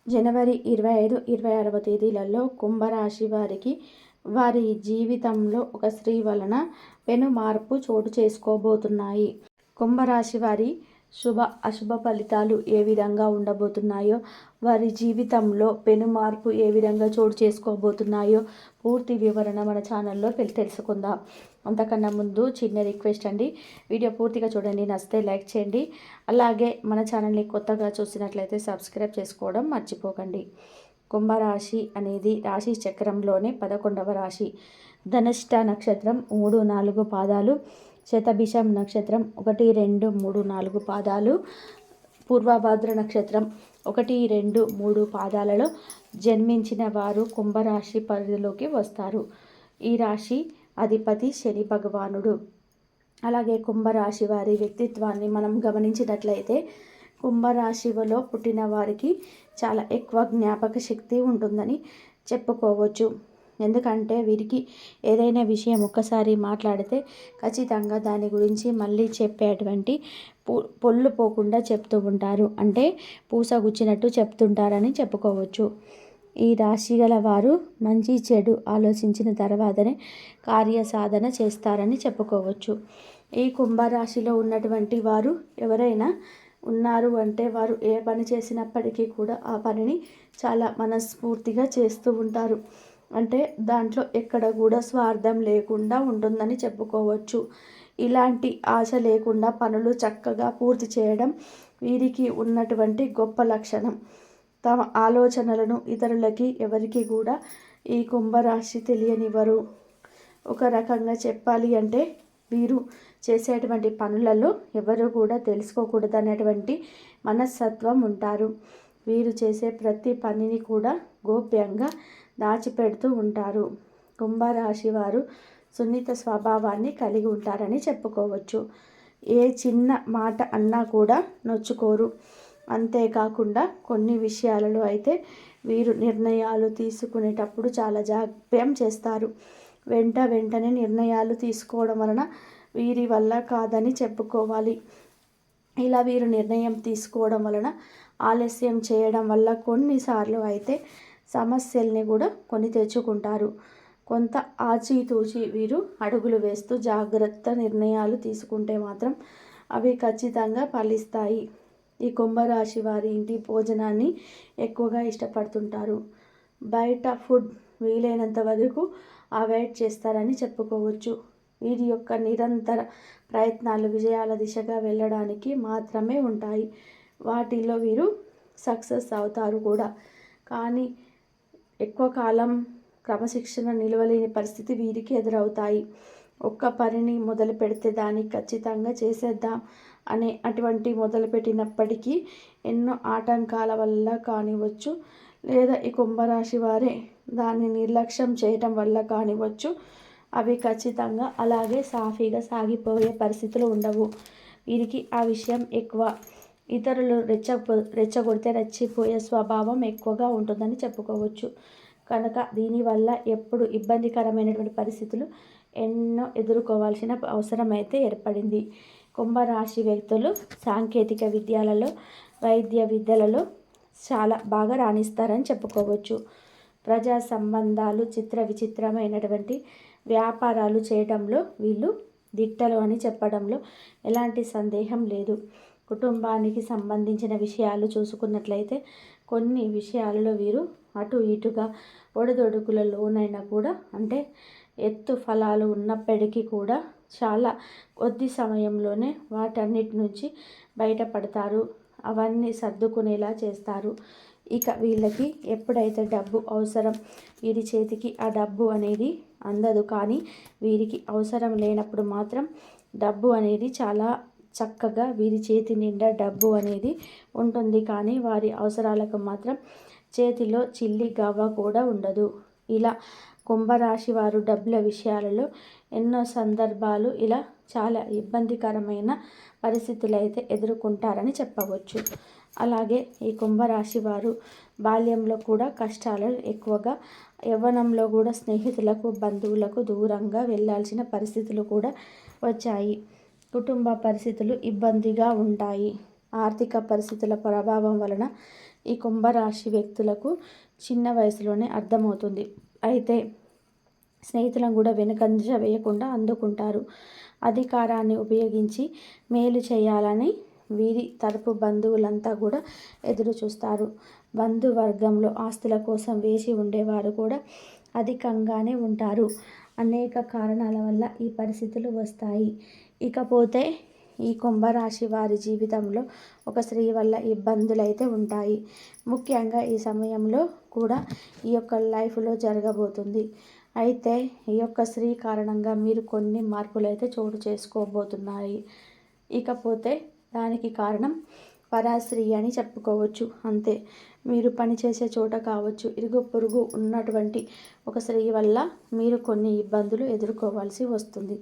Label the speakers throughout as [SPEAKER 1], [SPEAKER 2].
[SPEAKER 1] జనవరి 25, 26వ తేదీలలో కుంభరాశి వారికి వారి జీవితంలో ఒక స్త్రీ వలన పెను మార్పు చోటు చేసుకోబోతున్నాయి. కుంభరాశి వారి శుభ అశుభ ఫలితాలు ఏ విధంగా ఉండబోతున్నాయో, వారి జీవితంలో పెను మార్పు ఏ విధంగా చోటు చేసుకోబోతున్నాయో పూర్తి వివరణ మన ఛానల్లో తెలుసుకుందాం. అంతకన్నా ముందు చిన్న రిక్వెస్ట్ అండి, వీడియో పూర్తిగా చూడండి, నచ్చితే లైక్ చేయండి. అలాగే మన ఛానల్ని కొత్తగా చూసినట్లయితే సబ్స్క్రైబ్ చేసుకోవడం మర్చిపోకండి. కుంభరాశి అనేది రాశి చక్రంలోనే 11వ రాశి. ధనిష్ట నక్షత్రం 3, 4 పాదాలు, శతభిషం నక్షత్రం 1, 2, 3, 4 పాదాలు, పూర్వభాద్ర నక్షత్రం 1, 2, 3 పాదాలలో జన్మించిన వారు కుంభరాశి పరిధిలోకి వస్తారు. ఈ రాశి అధిపతి శని భగవానుడు. అలాగే కుంభరాశి వారి వ్యక్తిత్వాన్ని మనం గమనించినట్లయితే కుంభరాశిలో పుట్టిన వారికి చాలా ఎక్కువ జ్ఞాపక శక్తి ఉంటుందని చెప్పుకోవచ్చు. ఎందుకంటే వీరికి ఏదైనా విషయం ఒక్కసారి మాట్లాడితే ఖచ్చితంగా దాని గురించి మళ్ళీ చెప్పేటువంటి పొల్లు పోకుండా చెప్తూ ఉంటారు. అంటే పూసగుచ్చినట్టు చెప్తుంటారని చెప్పుకోవచ్చు. ఈ రాశి గల వారు మంచి చెడు ఆలోచించిన తర్వాతనే కార్యసాధన చేస్తారని చెప్పుకోవచ్చు. ఈ కుంభరాశిలో ఉన్నటువంటి వారు ఎవరైనా ఉన్నారు అంటే వారు ఏ పని చేసినప్పటికీ కూడా ఆ పనిని చాలా మనస్ఫూర్తిగా చేస్తూ ఉంటారు. అంటే దాంట్లో ఎక్కడ కూడా స్వార్థం లేకుండా ఉంటుందని చెప్పుకోవచ్చు. ఇలాంటి ఆశ లేకుండా పనులు చక్కగా పూర్తి చేయడం వీరికి ఉన్నటువంటి గొప్ప లక్షణం. తమ ఆలోచనలను ఇతరులకి ఎవరికి కూడా ఈ కుంభరాశి తెలియనివ్వరు. ఒక రకంగా చెప్పాలి అంటే వీరు చేసేటువంటి పనులలో ఎవరు కూడా తెలుసుకోకూడదు అనేటువంటి మనస్తత్వం ఉంటారు. వీరు చేసే ప్రతి పనిని కూడా గోప్యంగా దాచిపెడుతూ ఉంటారు. కుంభరాశి వారు సున్నిత స్వభావాన్ని కలిగి ఉంటారని చెప్పుకోవచ్చు. ఏ చిన్న మాట అన్నా కూడా నొచ్చుకోరు. అంతేకాకుండా కొన్ని విషయాలలో అయితే వీరు నిర్ణయాలు తీసుకునేటప్పుడు చాలా జాగ్రత్త చేస్తారు. వెంటనే నిర్ణయాలు తీసుకోవడం వలన వీరి వల్ల కాదని చెప్పుకోవాలి. ఇలా వీరు నిర్ణయం తీసుకోవడం వలన ఆలస్యం చేయడం వల్ల కొన్నిసార్లు అయితే సమస్యల్ని కూడా కొని తెచ్చుకుంటారు. కొంత ఆచితూచి వీరు అడుగులు వేస్తూ జాగ్రత్త నిర్ణయాలు తీసుకుంటే మాత్రం అవి ఖచ్చితంగా ఫలిస్తాయి. ఈ కుంభరాశి వారి ఇంటి భోజనాన్ని ఎక్కువగా ఇష్టపడుతుంటారు. బయట ఫుడ్ వీలైనంత వరకు అవాయిడ్ చేస్తారని చెప్పుకోవచ్చు. వీరి యొక్క నిరంతర ప్రయత్నాలు విజయాల దిశగా వెళ్ళడానికి మాత్రమే ఉంటాయి. వాటిలో వీరు సక్సెస్ అవుతారు కూడా. కానీ ఎక్కువ కాలం క్రమశిక్షణ నిలవలేని పరిస్థితి వీరికి ఎదురవుతాయి. ఒక్క పనిని మొదలు పెడితే దాన్ని ఖచ్చితంగా చేసేద్దాం అనే అటువంటి మొదలుపెట్టినప్పటికీ ఎన్నో ఆటంకాల వల్ల కానివచ్చు, లేదా ఈ కుంభరాశి వారే దాన్ని నిర్లక్ష్యం చేయటం వల్ల కానివచ్చు, అవి ఖచ్చితంగా అలాగే సాఫీగా సాగిపోయే పరిస్థితులు ఉండవు. వీరికి ఆ విషయం ఎక్కువ. ఇతరులు రెచ్చగొడితే రెచ్చిపోయే స్వభావం ఎక్కువగా ఉంటుందని చెప్పుకోవచ్చు. కనుక దీనివల్ల ఎప్పుడు ఇబ్బందికరమైనటువంటి పరిస్థితులు ఎన్నో ఎదుర్కోవాల్సిన అవసరం అయితే ఏర్పడింది. కుంభరాశి వ్యక్తులు సాంకేతిక విద్యలలో, వైద్య విద్యలలో చాలా బాగా రాణిస్తారని చెప్పుకోవచ్చు. ప్రజా సంబంధాలు, విచిత్రమైనటువంటి వ్యాపారాలు చేయడంలో వీళ్ళు దిట్టలు అని చెప్పడంలో ఎలాంటి సందేహం లేదు. కుటుంబానికి సంబంధించిన విషయాలు చూసుకున్నట్లయితే కొన్ని విషయాలలో వీరు అటు ఇటుగా ఒడిదొడుకులలోనైనా కూడా, అంటే ఎత్తు ఫలాలు ఉన్నప్పటికీ కూడా చాలా కొద్ది సమయంలోనే వాటన్నిటి నుంచి బయటపడతారు. అవన్నీ సర్దుకునేలా చేస్తారు. ఇక వీళ్ళకి ఎప్పుడైతే డబ్బు అవసరం, వీరి చేతికి ఆ డబ్బు అనేది అందదు. కానీ వీరికి అవసరం లేనప్పుడు మాత్రం డబ్బు అనేది చాలా చక్కగా వీరి చేతి నిండా డబ్బు అనేది ఉంటుంది. కానీ వారి అవసరాలకు మాత్రం చేతిలో చిల్లి గవ్వ కూడా ఉండదు. ఇలా కుంభరాశి వారు డబ్బుల విషయాలలో ఎన్నో సందర్భాలు ఇలా చాలా ఇబ్బందికరమైన పరిస్థితులు అయితే ఎదుర్కొంటారని చెప్పవచ్చు. అలాగే ఈ కుంభరాశి వారు బాల్యంలో కూడా కష్టాలు ఎక్కువగా, యవ్వనంలో కూడా స్నేహితులకు, బంధువులకు దూరంగా వెళ్ళాల్సిన పరిస్థితులు కూడా వచ్చాయి. కుటుంబ పరిస్థితులు ఇబ్బందిగా ఉంటాయి. ఆర్థిక పరిస్థితుల ప్రభావం వలన ఈ కుంభరాశి వ్యక్తులకు చిన్న వయసులోనే అర్థమవుతుంది. అయితే స్నేహితులను కూడా వెనుకంజ వేయకుండా అందుకుంటారు. అధికారాన్ని ఉపయోగించి మేలు చేయాలని వీరి తరపు బంధువులంతా కూడా ఎదురు చూస్తారు. బంధువర్గంలో ఆస్తుల కోసం వేచి ఉండేవారు కూడా అధికంగానే ఉంటారు. అనేక కారణాల వల్ల ఈ పరిస్థితులు వస్తాయి. ఇకపోతే ఈ కుంభరాశి వారి జీవితంలో ఒక స్త్రీ వల్ల ఇబ్బందులు అయితే ఉంటాయి. ముఖ్యంగా ఈ సమయంలో కూడా ఈ యొక్క లైఫ్లో జరగబోతుంది. అయితే ఈ యొక్క స్త్రీ కారణంగా మీరు కొన్ని మార్పులు అయితే చోటు చేసుకోబోతున్నాయి. ఇకపోతే దానికి కారణం పరాశ్రీ అని చెప్పుకోవచ్చు. అంతే, మీరు పనిచేసే చోట కావచ్చు, ఇరుగు పొరుగు ఉన్నటువంటి ఒక స్త్రీ వల్ల మీరు కొన్ని ఇబ్బందులు ఎదుర్కోవాల్సి వస్తుంది.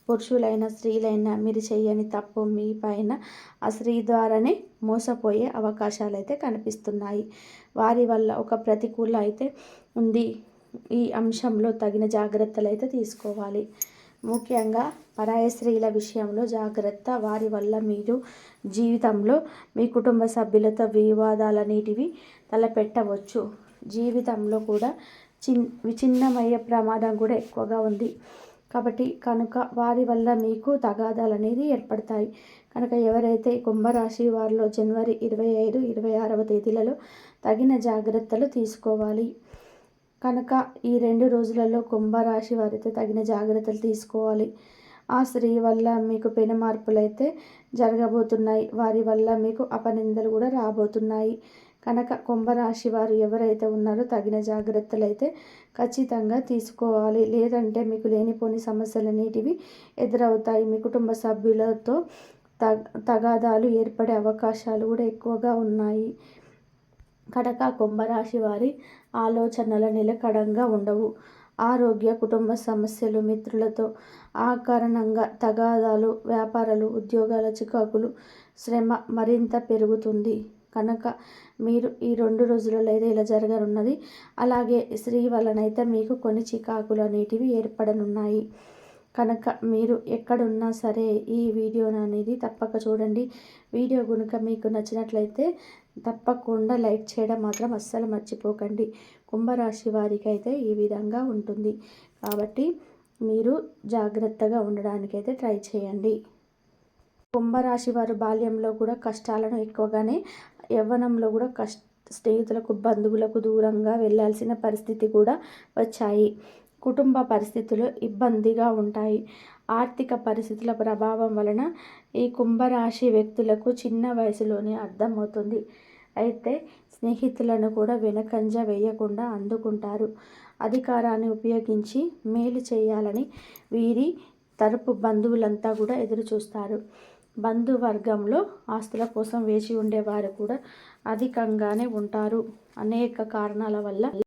[SPEAKER 1] పురుషులైనా స్త్రీలైనా మీరు చేయని తప్పు మీ పైన ఆ స్త్రీ ద్వారానే మోసపోయే అవకాశాలు అయితే కనిపిస్తున్నాయి. వారి వల్ల ఒక ప్రతికూల అయితే ఉంది. ఈ అంశంలో తగిన జాగ్రత్తలు అయితే తీసుకోవాలి. ముఖ్యంగా పరాయి స్త్రీల విషయంలో జాగ్రత్త. వారి వల్ల మీరు జీవితంలో మీ కుటుంబ సభ్యులతో వివాదాలన్నిటివి తలపెట్టవచ్చు. జీవితంలో కూడా విచ్ఛిన్నమయ్యే ప్రమాదం కూడా ఎక్కువగా ఉంది. కాబట్టి కనుక వారి వల్ల మీకు తగాదాలు అనేది ఏర్పడతాయి. కనుక ఎవరైతే కుంభరాశి వారిలో జనవరి 25, 26వ తేదీలలో తగిన జాగ్రత్తలు తీసుకోవాలి. కనుక ఈ 2 రోజులలో కుంభరాశి వారైతే తగిన జాగ్రత్తలు తీసుకోవాలి. ఆ స్త్రీ వల్ల మీకు పెను మార్పులు అయితే జరగబోతున్నాయి. వారి వల్ల మీకు అపనిందలు కూడా రాబోతున్నాయి. కనుక కుంభరాశి వారు ఎవరైతే ఉన్నారో తగిన జాగ్రత్తలు అయితే ఖచ్చితంగా తీసుకోవాలి. లేదంటే మీకు లేనిపోని సమస్యలన్నిటివి ఎదురవుతాయి. మీ కుటుంబ సభ్యులతో తగాదాలు ఏర్పడే అవకాశాలు కూడా ఎక్కువగా ఉన్నాయి. కనుక కుంభరాశి వారి ఆలోచనలు నిలకడంగా ఉండవు. ఆరోగ్య, కుటుంబ సమస్యలు, మిత్రులతో ఆ కారణంగా తగాదాలు, వ్యాపారాలు, ఉద్యోగాల చికాకులు, శ్రమ మరింత పెరుగుతుంది. కనుక మీరు ఈ 2 రోజులలో అయితే ఇలా జరగనున్నది. అలాగే స్త్రీ వలనైతే మీకు కొన్ని చికాకులు అనేటివి ఏర్పడనున్నాయి. కనుక మీరు ఎక్కడున్నా సరే ఈ వీడియోని అనేది తప్పక చూడండి. వీడియో కనుక మీకు నచ్చినట్లయితే తప్పకుండా లైక్ చేయడం మాత్రం అస్సలు మర్చిపోకండి. కుంభరాశి వారికి అయితే ఈ విధంగా ఉంటుంది. కాబట్టి మీరు జాగ్రత్తగా ఉండడానికైతే ట్రై చేయండి. కుంభరాశి వారు బాల్యంలో కూడా కష్టాలను ఎక్కువగానే, యవ్వనంలో కూడా స్నేహితులకు, బంధువులకు దూరంగా వెళ్ళాల్సిన పరిస్థితి కూడా వచ్చాయి. కుటుంబ పరిస్థితులు ఇబ్బందిగా ఉంటాయి. ఆర్థిక పరిస్థితుల ప్రభావం వలన ఈ కుంభరాశి వ్యక్తులకు చిన్న వయసులోనే అర్థమవుతుంది. అయితే స్నేహితులను కూడా వెనకంజ వేయకుండా అందుకుంటారు. అధికారాన్ని ఉపయోగించి మేలు చేయాలని వీరి తరపు బంధువులంతా కూడా ఎదురు చూస్తారు. బంధువర్గంలో ఆస్తుల కోసం వేచి ఉండేవారు కూడా అధికంగానే ఉంటారు. అనేక కారణాల వల్ల